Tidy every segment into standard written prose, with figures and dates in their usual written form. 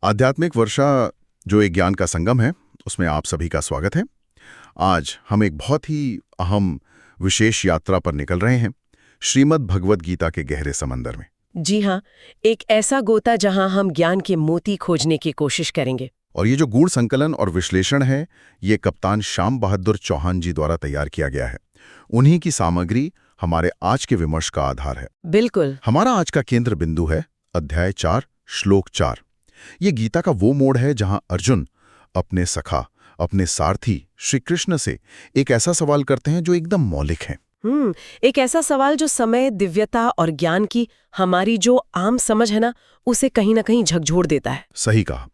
आध्यात्मिक वर्षा जो एक ज्ञान का संगम है, उसमें आप सभी का स्वागत है। आज हम एक बहुत ही अहम विशेष यात्रा पर निकल रहे हैं, श्रीमद् भगवद गीता के गहरे समंदर में। जी हाँ, एक ऐसा गोता जहां हम ज्ञान के मोती खोजने की कोशिश करेंगे। और ये जो गूढ़ संकलन और विश्लेषण है, ये कप्तान श्याम बहादुर चौहान जी द्वारा तैयार किया गया है। उन्हीं की सामग्री हमारे आज के विमर्श का आधार है। बिल्कुल। हमारा आज का केंद्र बिंदु है अध्याय 4, श्लोक 4। ये गीता का वो मोड़ है जहां अर्जुन अपने सखा, अपने सारथी श्री कृष्ण से एक ऐसा सवाल करते हैं जो एकदम मौलिक है। एक ऐसा सवाल जो समय, दिव्यता और ज्ञान की हमारी जो आम समझ है ना, उसे कहीं ना कहीं झकझोर देता है। सही कहा।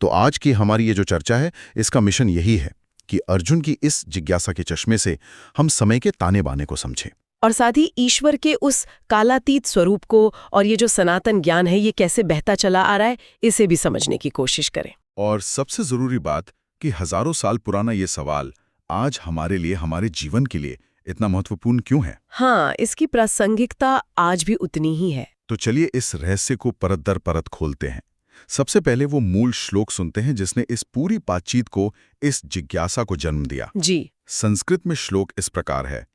तो आज की हमारी ये जो चर्चा है, इसका मिशन यही है कि अर्जुन की इस जिज्ञासा के चश्मे से हम समय के ताने बाने को समझें और साथ ही ईश्वर के उस कालातीत स्वरूप को और ये जो सनातन ज्ञान है, ये कैसे बहता चला आ रहा है, इसे भी समझने की कोशिश करें। और सबसे जरूरी बात कि हजारों साल पुराना ये सवाल आज हमारे लिए, हमारे जीवन के लिए इतना महत्वपूर्ण क्यों है। हाँ, इसकी प्रासंगिकता आज भी उतनी ही है। तो चलिए इस रहस्य को परत दर परत खोलते हैं। सबसे पहले वो मूल श्लोक सुनते हैं जिसने इस पूरी बातचीत को, इस जिज्ञासा को जन्म दिया। जी। संस्कृत में श्लोक इस प्रकार है।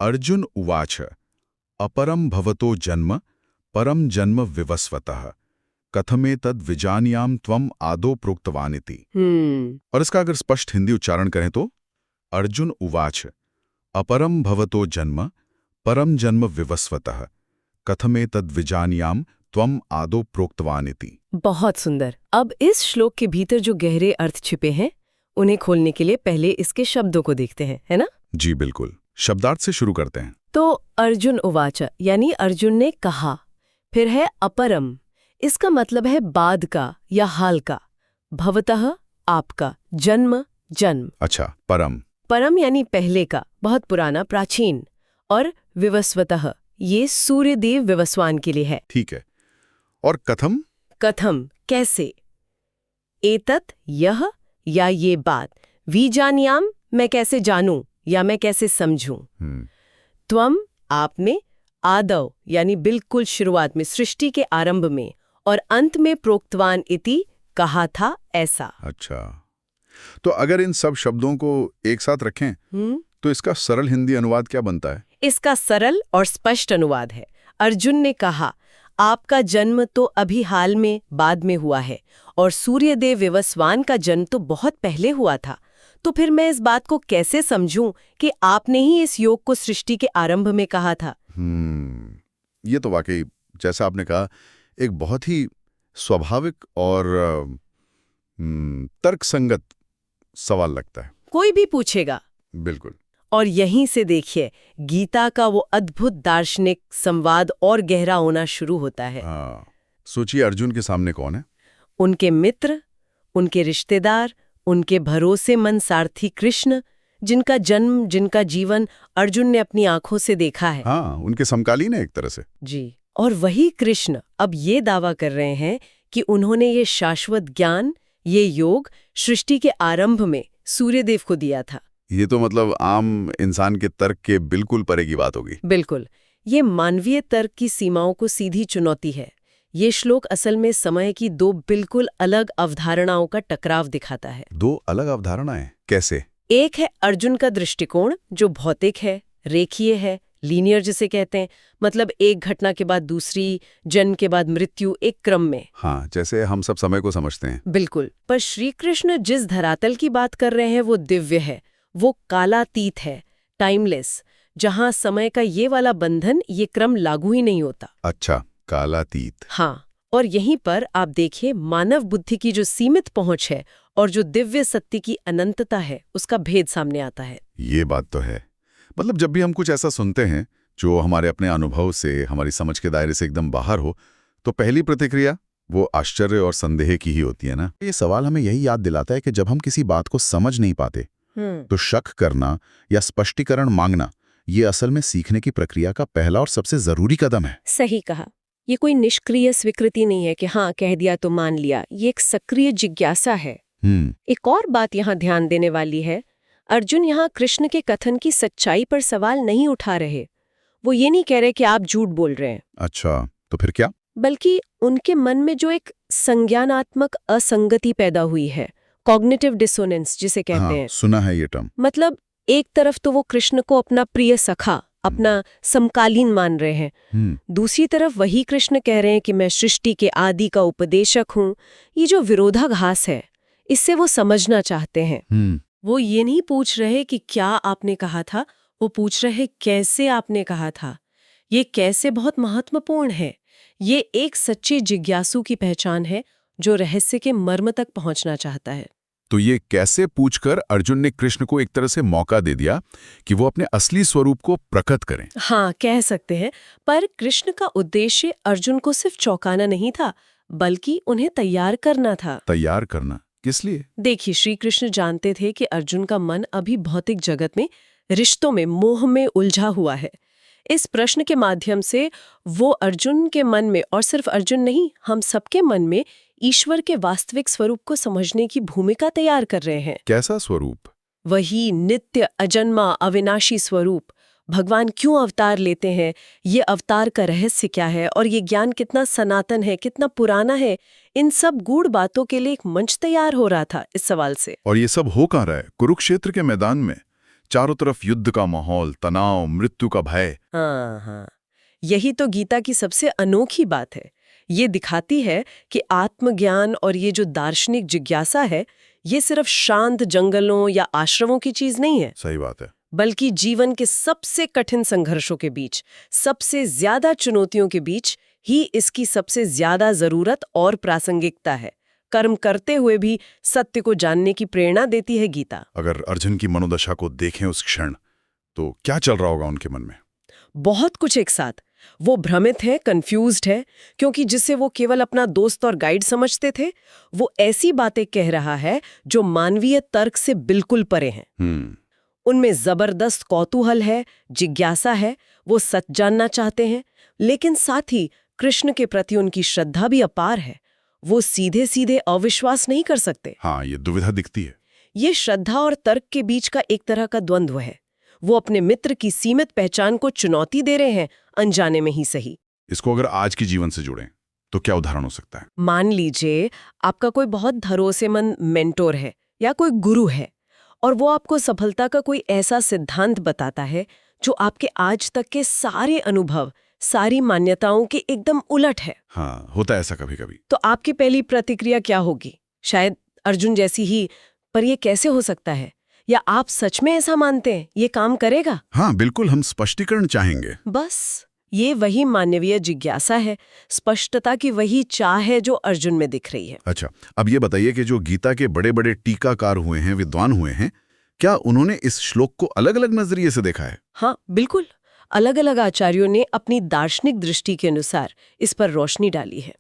अर्जुन उवाच अपरम भवतो जन्म परम जन्म विवस्वतः कथमेतद् विजानीयाम त्वम आदौ प्रोक्तवानिति। और इसका अगर स्पष्ट हिंदी उच्चारण करें तो अर्जुन उवाच अपरम भवतो जन्म परम जन्म विवस्वतः कथमेतद् विजानीयाम त्वम आदौ प्रोक्तवानिति। बहुत सुंदर। अब इस श्लोक के भीतर जो गहरे अर्थ छिपे हैं, उन्हें खोलने के लिए पहले इसके शब्दों को देखते हैं, है ना? जी बिल्कुल। शब्दार्थ से शुरू करते हैं। तो अर्जुन उवाच यानी अर्जुन ने कहा, फिर है अपरम, इसका मतलब है बाद का या हाल का, भवतः आपका, जन्म जन्म। अच्छा, परम। परम यानी पहले का, बहुत पुराना, प्राचीन, और विवस्वतः ये सूर्यदेव विवस्वान के लिए है। ठीक है। और कथम? कथम कैसे, एतत् यह या ये बात, विजानीयाम मैं कैसे जानूं या मैं कैसे समझूं, त्वम आपने, आदौ यानी बिल्कुल शुरुआत में, सृष्टि के आरंभ में, और अंत में प्रोक्तवान इति कहा था ऐसा। अच्छा, तो अगर इन सब शब्दों को एक साथ रखें तो इसका सरल हिंदी अनुवाद क्या बनता है? इसका सरल और स्पष्ट अनुवाद है, अर्जुन ने कहा आपका जन्म तो अभी हाल में, बाद में हुआ है, और सूर्यदेव विवस्वान का जन्म तो बहुत पहले हुआ था। तो फिर मैं इस बात को कैसे समझूं कि आपने ही इस योग को सृष्टि के आरंभ में कहा था? ये तो वाकई, जैसा आपने कहा, एक बहुत ही स्वाभाविक और तर्कसंगत सवाल लगता है। कोई भी पूछेगा। बिल्कुल। और यहीं से देखिए गीता का वो अद्भुत दार्शनिक संवाद और गहरा होना शुरू होता है। सोचिए अर्जुन के सामने कौन है? उनके मित्र, उनके रिश्तेदार, उनके भरोसेमंद सारथी कृष्ण, जिनका जन्म, जिनका जीवन अर्जुन ने अपनी आंखों से देखा है। हाँ, उनके समकालीन है एक तरह से। जी। और वही कृष्ण अब ये दावा कर रहे हैं कि उन्होंने ये शाश्वत ज्ञान, ये योग सृष्टि के आरंभ में सूर्यदेव को दिया था। ये तो मतलब आम इंसान के तर्क के बिल्कुल परे की बात होगी। बिल्कुल। ये मानवीय तर्क की सीमाओं को सीधी चुनौती है। ये श्लोक असल में समय की दो बिल्कुल अलग अवधारणाओं का टकराव दिखाता है। दो अलग अवधारणाएं? कैसे? एक है अर्जुन का दृष्टिकोण, जो भौतिक है, रेखीय है, लीनियर जिसे कहते हैं, मतलब एक घटना के बाद दूसरी, जन्म के बाद मृत्यु, एक क्रम में। हाँ, जैसे हम सब समय को समझते हैं। बिल्कुल। पर श्री कृष्ण जिस धरातल की बात कर रहे हैं वो दिव्य है, वो कालातीत है, टाइमलेस, जहां समय का ये वाला बंधन, ये क्रम लागू ही नहीं होता। अच्छा, कालातीत। हाँ, और यहीं पर आप देखिए मानव बुद्धि की जो सीमित पहुंच है और जो दिव्य सत्य की अनंतता है, उसका भेद सामने आता है। ये बात तो है। मतलब जब भी हम कुछ ऐसा सुनते हैं जो हमारे अपने अनुभव से, हमारी समझ के दायरे से एकदम बाहर हो, तो पहली प्रतिक्रिया वो आश्चर्य और संदेह की ही होती है ना। ये सवाल हमें यही याद दिलाता है कि जब हम किसी बात को समझ नहीं पाते तो शक करना या स्पष्टीकरण मांगना, ये असल में सीखने की प्रक्रिया का पहला और सबसे जरूरी कदम है। सही कहा। ये कोई निष्क्रिय स्वीकृति नहीं है कि हाँ कह दिया तो मान लिया, ये एक सक्रिय जिज्ञासा है। एक और बात यहाँ ध्यान देने वाली है, अर्जुन यहाँ कृष्ण के कथन की सच्चाई पर सवाल नहीं उठा रहे। वो ये नहीं कह रहे कि आप झूठ बोल रहे हैं। अच्छा, तो फिर क्या? बल्कि उनके मन में जो एक संज्ञानात्मक असंगति पैदा हुई है, कॉग्निटिव डिसोनेंस जिसे कहते हाँ, हैं। सुना है ये टर्म। मतलब एक तरफ तो वो कृष्ण को अपना प्रिय सखा, अपना समकालीन मान रहे हैं, दूसरी तरफ वही कृष्ण कह रहे हैं कि मैं सृष्टि के आदि का उपदेशक हूं। ये जो विरोधाभास है, इससे वो समझना चाहते हैं। वो ये नहीं पूछ रहे कि क्या आपने कहा था, वो पूछ रहे कैसे आपने कहा था। ये कैसे बहुत महत्वपूर्ण है। ये एक सच्चे जिज्ञासु की पहचान है जो रहस्य के मर्म तक पहुंचना चाहता है। तो ये कैसे पूछकर अर्जुन ने कृष्ण को एक तरह से मौका दे दिया कि वो अपने असली स्वरूप को प्रकट करें। हाँ, कह सकते हैं। पर कृष्ण का उद्देश्य अर्जुन को सिर्फ चौंकाना नहीं था, बल्कि उन्हें तैयार करना था। तैयार करना किस लिए? देखिए, श्री कृष्ण जानते थे कि अर्जुन का मन अभी भौतिक जगत में, रिश्तों में, मोह में उलझा हुआ है। इस प्रश्न के माध्यम से वो अर्जुन के मन में, और सिर्फ अर्जुन नहीं, हम सबके मन में ईश्वर के वास्तविक स्वरूप को समझने की भूमिका तैयार कर रहे हैं। कैसा स्वरूप? वही नित्य, अजन्मा, अविनाशी स्वरूप। भगवान क्यों अवतार लेते हैं, ये अवतार का रहस्य क्या है, और ये ज्ञान कितना सनातन है, कितना पुराना है, इन सब गूढ़ बातों के लिए एक मंच तैयार हो रहा था इस सवाल से। और ये सब हो कहाँ रहा है? कुरुक्षेत्र के मैदान में चारों तरफ युद्ध का माहौल, तनाव, मृत्यु का भय। हाँ, यही तो गीता की सबसे अनोखी बात है। ये दिखाती है कि आत्मज्ञान और ये जो दार्शनिक जिज्ञासा है, ये सिर्फ शांत जंगलों या आश्रमों की चीज नहीं है। सही बात है। बल्कि जीवन के सबसे कठिन संघर्षों के बीच, सबसे ज्यादा चुनौतियों के बीच ही इसकी सबसे ज्यादा जरूरत और प्रासंगिकता है। कर्म करते हुए भी सत्य को जानने की प्रेरणा देती है गीता। अगर अर्जुन की मनोदशा को देखें उस क्षण, तो क्या चल रहा होगा उनके मन में? बहुत कुछ एक साथ। वो भ्रमित है, कंफ्यूज्ड है, क्योंकि जिसे वो केवल अपना दोस्त और गाइड समझते थे, वो ऐसी बातें कह रहा है जो मानवीय तर्क से बिल्कुल परे हैं। उनमें जबरदस्त कौतूहल है, जिज्ञासा है, वो सच जानना चाहते हैं, लेकिन साथ ही कृष्ण के प्रति उनकी श्रद्धा भी अपार है। वो सीधे सीधे अविश्वास नहीं कर सकते। हाँ, ये दुविधा दिखती है। ये श्रद्धा और तर्क के बीच का एक तरह का द्वंद्व है। वो अपने मित्र की सीमित पहचान को चुनौती दे रहे हैं, अनजाने में ही सही। इसको अगर आज के जीवन से जुड़ें, तो क्या उदाहरण हो सकता है? मान लीजिए आपका कोई बहुत भरोसेमंद मेंटोर है या कोई गुरु है, और वो आपको सफलता का कोई ऐसा सिद्धांत बताता है जो आपके आज तक के सारे अनुभव, सारी मान्यताओं के एकदम उलट है। हाँ, होता है ऐसा कभी कभी। तो आपकी पहली प्रतिक्रिया क्या होगी? शायद अर्जुन जैसी ही, पर ये कैसे हो सकता है? या आप सच में ऐसा मानते हैं ये काम करेगा? हाँ, बिल्कुल, हम स्पष्टीकरण चाहेंगे। बस ये वही मानवीय जिज्ञासा है, स्पष्टता की वही चाह है जो अर्जुन में दिख रही है। अच्छा, अब ये बताइए कि जो गीता के बड़े बड़े टीकाकार हुए हैं, विद्वान हुए हैं, क्या उन्होंने इस श्लोक को अलग अलग नजरिए से देखा है? हाँ, बिल्कुल। अलग अलग आचार्यों ने अपनी दार्शनिक दृष्टि के अनुसार इस पर रोशनी डाली है।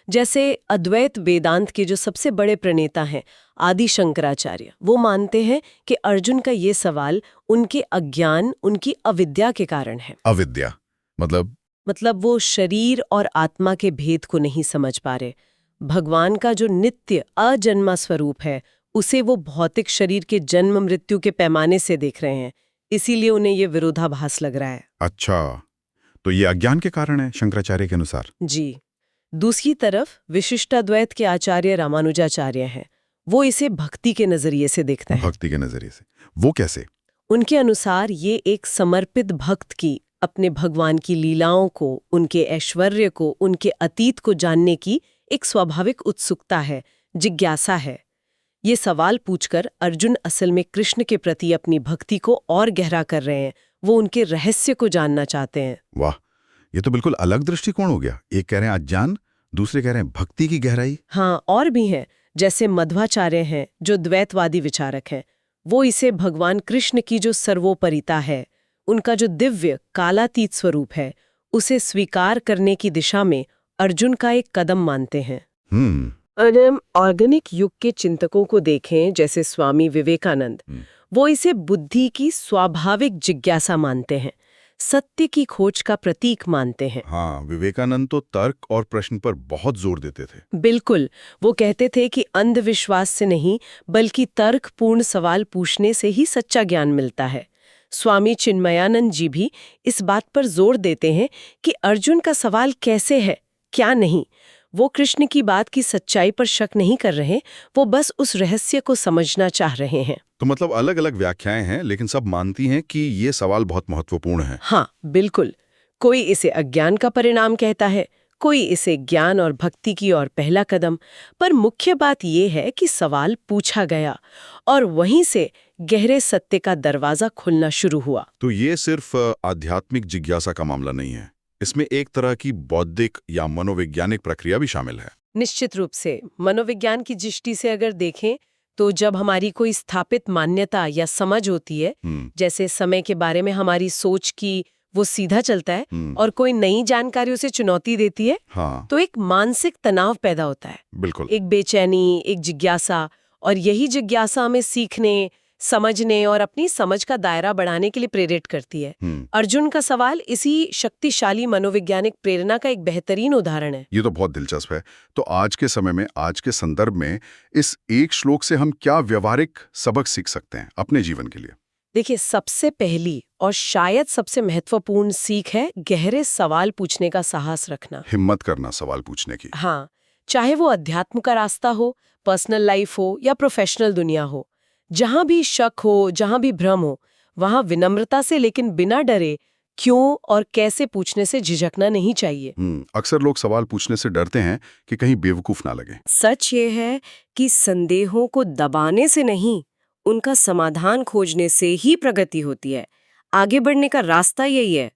जैसे अद्वैत वेदांत के जो सबसे बड़े प्रणेता हैं, आदि शंकराचार्य, वो मानते हैं कि अर्जुन का ये सवाल उनके अज्ञान, उनकी अविद्या के कारण है। अविद्या मतलब वो शरीर और आत्मा के भेद को नहीं समझ पा रहे। भगवान का जो नित्य अजन्मा स्वरूप है, उसे वो भौतिक शरीर के जन्म मृत्यु के पैमाने से देख रहे हैं। इसीलिए उन्हें ये विरोधाभास लग रहा है। अच्छा, तो ये अज्ञान के कारण है शंकराचार्य के अनुसार? जी। दूसरी तरफ विशिष्टाद्वैत के आचार्य रामानुजाचार्य हैं। वो इसे भक्ति के नजरिए से देखते हैं। भक्ति के नजरिए से? वो कैसे? उनके अनुसार ये एक समर्पित भक्त की अपने भगवान की लीलाओं को, उनके ऐश्वर्य को, उनके अतीत को जानने की एक स्वाभाविक उत्सुकता है, जिज्ञासा है। ये सवाल पूछकर अर्जुन असल में कृष्ण के प्रति अपनी भक्ति को और गहरा कर रहे हैं। वो उनके रहस्य को जानना चाहते हैं। वाह, ये तो बिल्कुल अलग दृष्टिकोण हो गया। एक कह रहे हैं अज्ञान, दूसरे कह रहे हैं भक्ति की गहराई। हाँ, और भी हैं, जैसे मध्वाचार्य हैं जो द्वैतवादी विचारक हैं। वो इसे भगवान कृष्ण की जो सर्वोपरिता है, उनका जो दिव्य कालातीत स्वरूप है, उसे स्वीकार करने की दिशा में अर्जुन का एक कदम मानते हैं। ऑर्गेनिक युग के चिंतकों को देखें, जैसे स्वामी विवेकानंद, वो इसे बुद्धि की स्वाभाविक जिज्ञासा मानते हैं, सत्य की खोज का प्रतीक मानते हैं। हाँ, विवेकानंद तो तर्क और प्रश्न पर बहुत जोर देते थे। बिल्कुल, वो कहते थे कि अंधविश्वास से नहीं, बल्कि तर्कपूर्ण सवाल पूछने से ही सच्चा ज्ञान मिलता है। स्वामी चिन्मयानंद जी भी इस बात पर जोर देते हैं कि अर्जुन का सवाल कैसे है, क्या नहीं। वो कृष्ण की बात की सच्चाई पर शक नहीं कर रहे, वो बस उस रहस्य को समझना चाह रहे हैं। तो मतलब अलग अलग व्याख्याएं हैं, लेकिन सब मानती हैं कि ये सवाल बहुत महत्वपूर्ण है। हाँ, बिल्कुल। कोई इसे अज्ञान का परिणाम कहता है, कोई इसे ज्ञान और भक्ति की ओर पहला कदम। पर मुख्य बात ये है कि सवाल पूछा गया और वहीं से गहरे सत्य का दरवाजा खुलना शुरू हुआ। तो ये सिर्फ आध्यात्मिक जिज्ञासा का मामला नहीं है, इसमें एक तरह की बौद्धिक या मनोवैज्ञानिक प्रक्रिया भी शामिल है। निश्चित रूप से मनोविज्ञान की दृष्टि से अगर देखें तो जब हमारी कोई स्थापित मान्यता या समझ होती है, जैसे समय के बारे में हमारी सोच की वो सीधा चलता है और कोई नई जानकारी उसे चुनौती देती है, हाँ, तो एक मानसिक तनाव पैदा होता है, बिल्कुल। एक बेचैनी, एक जिज्ञासा। और यही जिज्ञासा हमें सीखने, समझने और अपनी समझ का दायरा बढ़ाने के लिए प्रेरित करती है। अर्जुन का सवाल इसी शक्तिशाली मनोवैज्ञानिक प्रेरणा का एक बेहतरीन उदाहरण है। ये तो बहुत दिलचस्प है। तो आज के समय में, आज के संदर्भ में इस एक श्लोक से हम क्या व्यवहारिक सबक सीख सकते हैं अपने जीवन के लिए? देखिए, सबसे पहली और शायद सबसे महत्वपूर्ण सीख है गहरे सवाल पूछने का साहस रखना। हिम्मत करना सवाल पूछने की। हाँ, चाहे वो अध्यात्म का रास्ता हो, पर्सनल लाइफ हो या प्रोफेशनल दुनिया हो, जहां भी शक हो, जहां भी भ्रम हो, वहां विनम्रता से लेकिन बिना डरे क्यों और कैसे पूछने से झिझकना नहीं चाहिए। अक्सर लोग सवाल पूछने से डरते हैं कि कहीं बेवकूफ ना लगे। सच ये है कि संदेहों को दबाने से नहीं, उनका समाधान खोजने से ही प्रगति होती है। आगे बढ़ने का रास्ता यही है।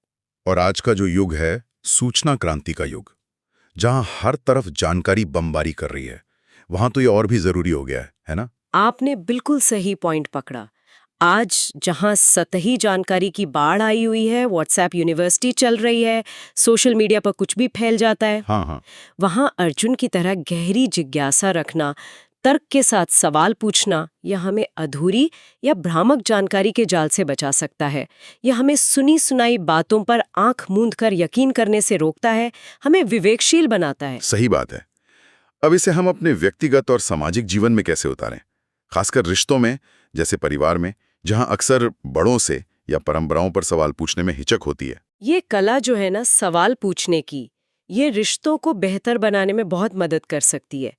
और आज का जो युग है, सूचना क्रांति का युग, जहां हर तरफ जानकारी बमबारी कर रही है, वहां तो ये और भी जरूरी हो गया है ना? आपने बिल्कुल सही पॉइंट पकड़ा। आज जहां सतही जानकारी की बाढ़ आई हुई है, व्हाट्सएप यूनिवर्सिटी चल रही है, सोशल मीडिया पर कुछ भी फैल जाता है, हाँ, वहां अर्जुन की तरह गहरी जिज्ञासा रखना, तर्क के साथ सवाल पूछना, यह हमें अधूरी या भ्रामक जानकारी के जाल से बचा सकता है। यह हमें सुनी सुनाई बातों पर आंख मूंद कर यकीन करने से रोकता है, हमें विवेकशील बनाता है। सही बात है। अब इसे हम अपने व्यक्तिगत और सामाजिक जीवन में कैसे उतारें, खासकर रिश्तों में, जैसे परिवार में, जहां अक्सर बड़ों से या परंपराओं पर सवाल पूछने में हिचक होती है? ये कला जो है ना सवाल पूछने की, ये रिश्तों को बेहतर बनाने में बहुत मदद कर सकती है।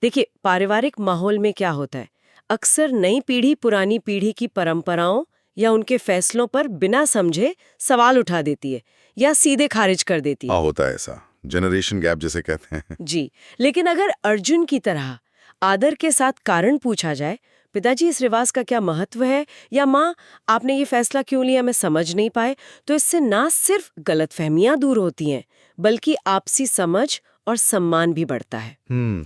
देखिए, पारिवारिक माहौल में क्या होता है, अक्सर नई पीढ़ी पुरानी पीढ़ी की परंपराओं या उनके फैसलों पर बिना समझे सवाल उठा देती है या सीधे खारिज कर देती है। हाँ, होता है ऐसा, जनरेशन गैप जिसे कहते हैं। जी, लेकिन अगर अर्जुन की तरह आदर के साथ कारण पूछा जाए, पिताजी इस रिवाज का क्या महत्व है, या माँ आपने ये फैसला क्यों लिया, मैं समझ नहीं पाए, तो इससे ना सिर्फ गलतफहमियां दूर होती हैं, बल्कि आपसी समझ और सम्मान भी बढ़ता है।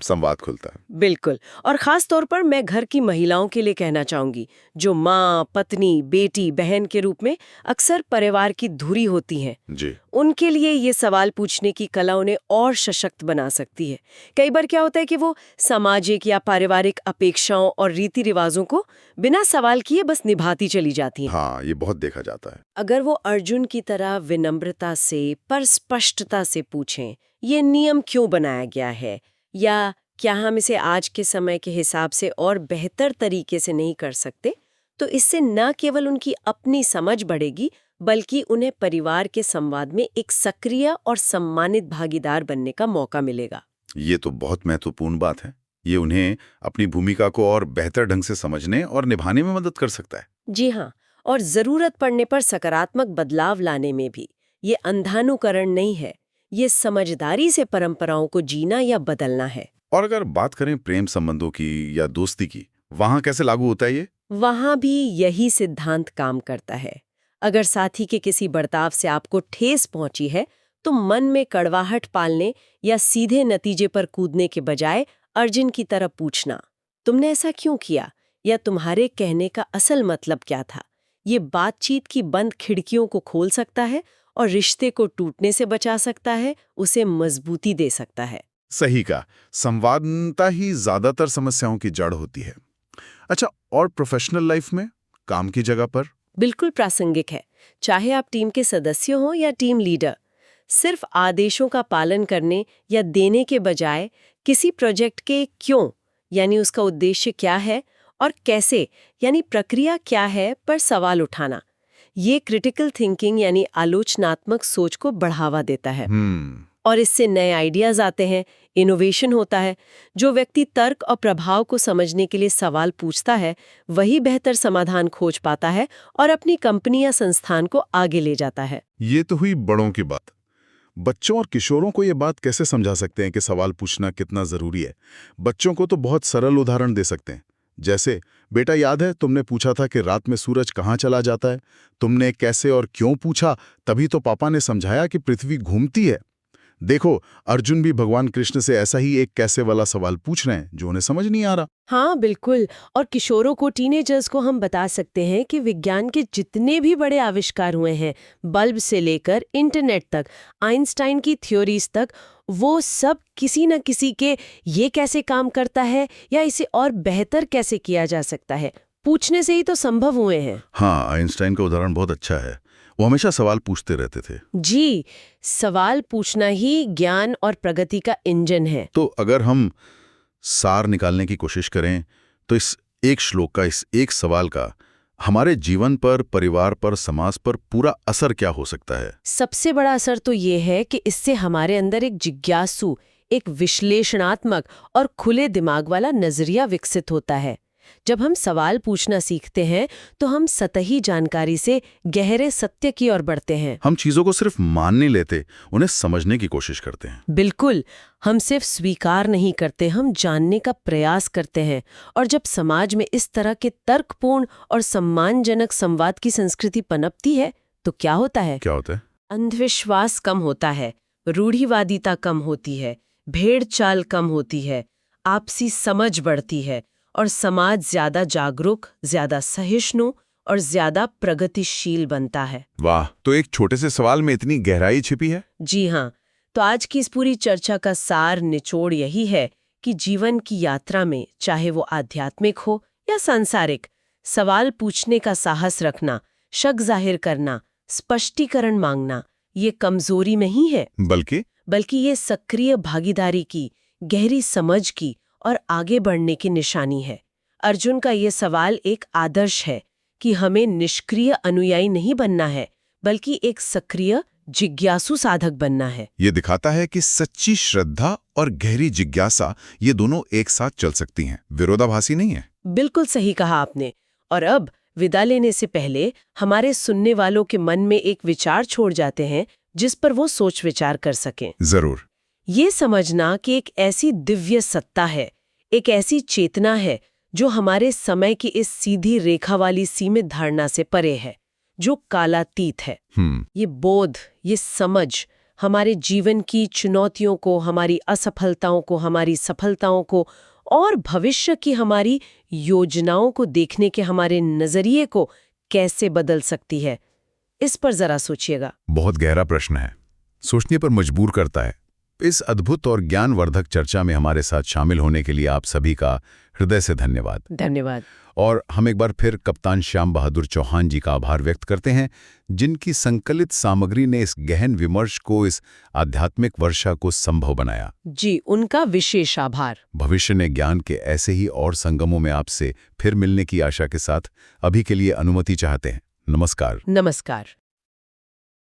संवाद खुलता है। बिल्कुल। और खास तौर पर मैं घर की महिलाओं के लिए कहना चाहूंगी, जो माँ, पत्नी, बेटी, बहन के रूप में अक्सर परिवार की धुरी होती हैं। जी। उनके लिए ये सवाल पूछने की कला उन्हें और सशक्त बना सकती है। कई बार क्या होता है कि वो सामाजिक या पारिवारिक अपेक्षाओं और रीति रिवाजों को बिना सवाल किए बस निभाती चली जाती हैं। हाँ, ये बहुत देखा जाता है। अगर वो अर्जुन की तरह विनम्रता से पर स्पष्टता से पूछें, ये नियम क्यों बनाया गया है, या क्या हम इसे आज के समय के हिसाब से और बेहतर तरीके से नहीं कर सकते, तो इससे न केवल उनकी अपनी समझ बढ़ेगी, बल्कि उन्हें परिवार के संवाद में एक सक्रिय और सम्मानित भागीदार बनने का मौका मिलेगा। ये तो बहुत महत्वपूर्ण बात है। ये उन्हें अपनी भूमिका को और बेहतर ढंग से समझने और निभाने में मदद कर सकता है। जी हाँ, और जरूरत पड़ने पर सकारात्मक बदलाव लाने में भी। ये अंधानुकरण नहीं है, ये समझदारी से परंपराओं को जीना या बदलना है। और अगर बात करें प्रेम संबंधों की या दोस्ती की, वहां कैसे लागू होता है ये? वहां भी यही सिद्धांत काम करता है। अगर साथी के किसी बर्ताव से आपको ठेस पहुंची है, तो मन में कड़वाहट पालने या सीधे नतीजे पर कूदने के बजाय अर्जुन की तरह पूछना, तुमने ऐसा क्यों किया, या तुम्हारे कहने का असल मतलब क्या था। ये बातचीत की बंद खिड़कियों को खोल सकता है और रिश्ते को टूटने से बचा सकता है, उसे मजबूती दे सकता है। सही का, संवादता ही ज्यादातर समस्याओं की जड़ होती है। अच्छा, और प्रोफेशनल लाइफ में, काम की जगह पर? बिल्कुल प्रासंगिक है। चाहे आप टीम के सदस्य हो या टीम लीडर, सिर्फ आदेशों का पालन करने या देने के बजाय किसी प्रोजेक्ट के क्यों, यानी उसका उद्देश्य क्या है, और कैसे, यानी प्रक्रिया क्या है, पर सवाल उठाना, ये क्रिटिकल थिंकिंग यानी आलोचनात्मक सोच को बढ़ावा देता है। और इससे नए आइडियाज आते हैं, इनोवेशन होता है। जो व्यक्ति तर्क और प्रभाव को समझने के लिए सवाल पूछता है, वही बेहतर समाधान खोज पाता है और अपनी कंपनी या संस्थान को आगे ले जाता है। ये तो हुई बड़ों की बात। बच्चों और किशोरों को ये बात कैसे समझा सकते हैं कि सवाल पूछना कितना जरूरी है? बच्चों को तो बहुत सरल उदाहरण दे सकते हैं, जैसे, बेटा याद है तुमने पूछा था कि रात में सूरज कहाँ चला जाता है? तुमने कैसे और क्यों पूछा, तभी तो पापा ने समझाया कि पृथ्वी घूमती है। देखो, अर्जुन भी भगवान कृष्ण से ऐसा ही एक कैसे वाला सवाल पूछ रहे हैं जो उन्हें समझ नहीं आ रहा। हाँ बिल्कुल। और किशोरों को, टीनेजर्स को हम बता सकते हैं कि विज्ञान के जितने भी बड़े आविष्कार हुए हैं, बल्ब से लेकर इंटरनेट तक, आइंस्टाइन की थ्योरीज तक, वो सब किसी न किसी के ये कैसे काम करता है या इसे और बेहतर कैसे किया जा सकता है पूछने से ही तो संभव हुए हैं। हाँ, आइंस्टाइन का उदाहरण बहुत अच्छा है। वो हमेशा सवाल पूछते रहते थे। जी, सवाल पूछना ही ज्ञान और प्रगति का इंजन है। तो अगर हम सार निकालने की कोशिश करें तो इस एक श्लोक का, इस एक सवाल का हमारे जीवन पर, परिवार पर, समाज पर पूरा असर क्या हो सकता है? सबसे बड़ा असर तो ये है कि इससे हमारे अंदर एक जिज्ञासु, एक विश्लेषणात्मक और खुले दिमाग वाला नजरिया विकसित होता है। जब हम सवाल पूछना सीखते हैं तो हम सतही जानकारी से गहरे सत्य की ओर बढ़ते हैं। हम चीजों को सिर्फ मान नहीं लेते, उन्हें समझने की कोशिश करते हैं। बिल्कुल, हम सिर्फ स्वीकार नहीं करते, हम जानने का प्रयास करते हैं। और जब समाज में इस तरह के तर्कपूर्ण और सम्मानजनक संवाद की संस्कृति पनपती है तो क्या होता है? क्या होता है? अंधविश्वास कम होता है, रूढ़िवादिता कम होती है, भेड़ चाल कम होती है, आपसी समझ बढ़ती है और समाज ज्यादा जागरूक, ज्यादा सहिष्णु और ज्यादा प्रगतिशील बनता है। वाह, तो एक छोटे से सवाल में इतनी गहराई छिपी है। जी हाँ, तो आज की इस पूरी चर्चा का सार निचोड़ यही है कि जीवन की यात्रा में, चाहे वो आध्यात्मिक हो या सांसारिक, सवाल पूछने का साहस रखना, शक जाहिर करना, स्पष्टीकरण मांगना, ये कमजोरी नहीं है, बल्कि ये सक्रिय भागीदारी की, गहरी समझ की और आगे बढ़ने की निशानी है। अर्जुन का ये सवाल एक आदर्श है कि हमें निष्क्रिय अनुयायी नहीं बनना है, बल्कि एक सक्रिय जिज्ञासु साधक बनना है। ये दिखाता है कि सच्ची श्रद्धा और गहरी जिज्ञासा, ये दोनों एक साथ चल सकती हैं, विरोधाभासी नहीं है। बिल्कुल सही कहा आपने। और अब विदा लेने से पहले हमारे सुनने वालों के मन में एक विचार छोड़ जाते हैं जिस पर वो सोच विचार कर सकें। जरूर। ये समझना कि एक ऐसी दिव्य सत्ता है, एक ऐसी चेतना है जो हमारे समय की इस सीधी रेखा वाली सीमित धारणा से परे है, जो कालातीत है। ये बोध, ये समझ हमारे जीवन की चुनौतियों को, हमारी असफलताओं को, हमारी सफलताओं को और भविष्य की हमारी योजनाओं को देखने के हमारे नजरिए को कैसे बदल सकती है, इस पर जरा सोचिएगा। बहुत गहरा प्रश्न है, सोचने पर मजबूर करता है। इस अद्भुत और ज्ञानवर्धक चर्चा में हमारे साथ शामिल होने के लिए आप सभी का हृदय से धन्यवाद। धन्यवाद। और हम एक बार फिर कप्तान श्याम बहादुर चौहान जी का आभार व्यक्त करते हैं, जिनकी संकलित सामग्री ने इस गहन विमर्श को, इस आध्यात्मिक वर्षा को संभव बनाया। जी, उनका विशेष आभार। भविष्य ने ज्ञान के ऐसे ही और संगमों में आपसे फिर मिलने की आशा के साथ अभी के लिए अनुमति चाहते हैं। नमस्कार। नमस्कार।